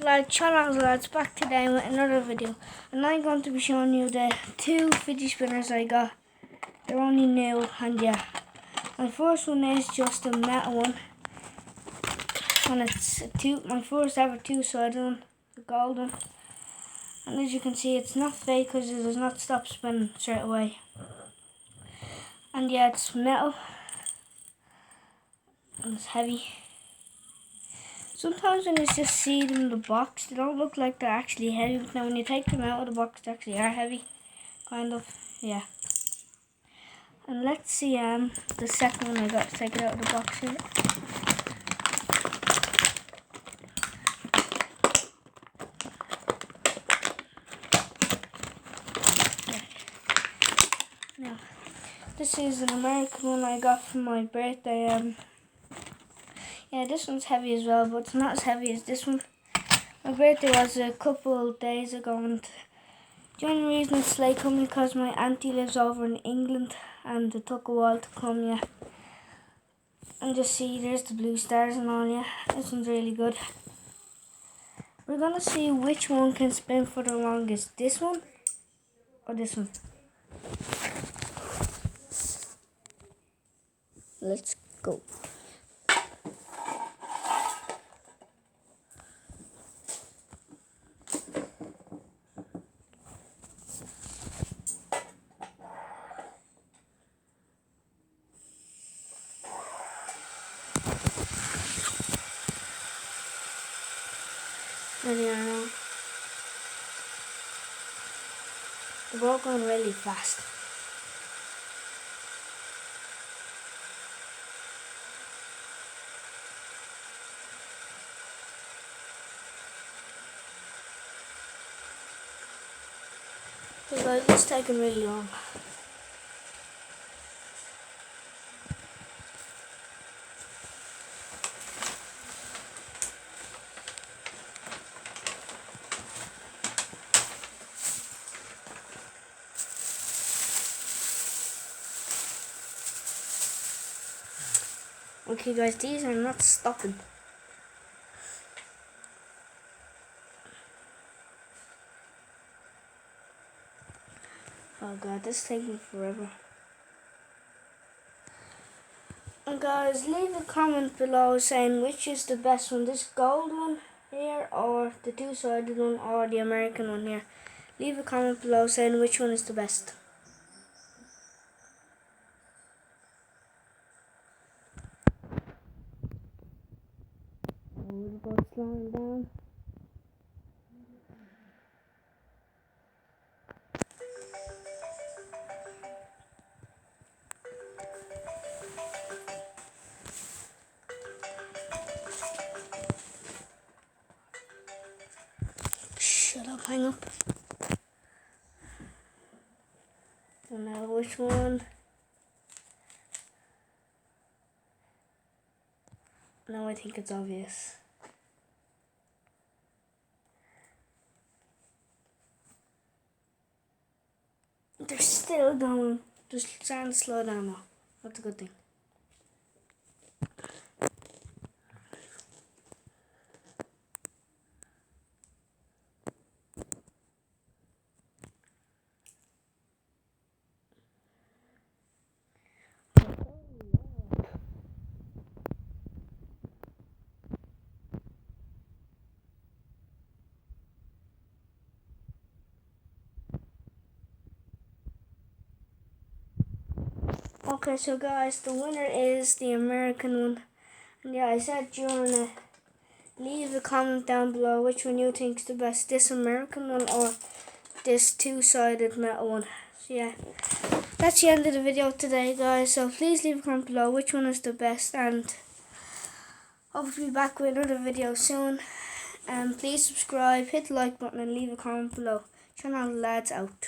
Lads, back today with another video, and I'm going to be showing you the two fidget spinners I got. They're only new, and yeah, my first one is just a metal one, and it's my first ever two-sided one, the gold one. And as you can see, it's not fake because it does not stop spinning straight away. And yeah, it's metal and it's heavy. Sometimes when you just see them in the box, they don't look like they're actually heavy, but now when you take them out of the box, they actually are heavy, kind of, yeah. And let's see the second one I got to take it out of the box here. Now, this is an American one I got for my birthday. Yeah, this one's heavy as well, but it's not as heavy as this one. My birthday was a couple of days ago, and the only reason it's late coming because my auntie lives over in England, and it took a while to come, yeah. And just see, there's the blue stars and all, yeah. This one's really good. We're gonna see which one can spin for the longest, this one or this one. Let's go. There they are now. They're all going really fast. So guys, it's taking really long. Okay guys, these are not stopping. Oh god, this is taking forever. And guys, leave a comment below saying which is the best one, this gold one here or the two-sided one or the American one here. Leave a comment below saying which one is the best. We're both slowing down. Shut up, hang up. Don't know which one. Now I think it's obvious. They're still going. Just trying to slow down now. That's a good thing. Okay, so guys, the winner is the American one. And yeah, I said during it, leave a comment down below which one you think is the best, this American one or this two-sided metal one. So yeah, that's the end of the video today, guys. So please leave a comment below which one is the best, and I'll be back with another video soon. And please subscribe, hit the like button, and leave a comment below. Channel Lads out.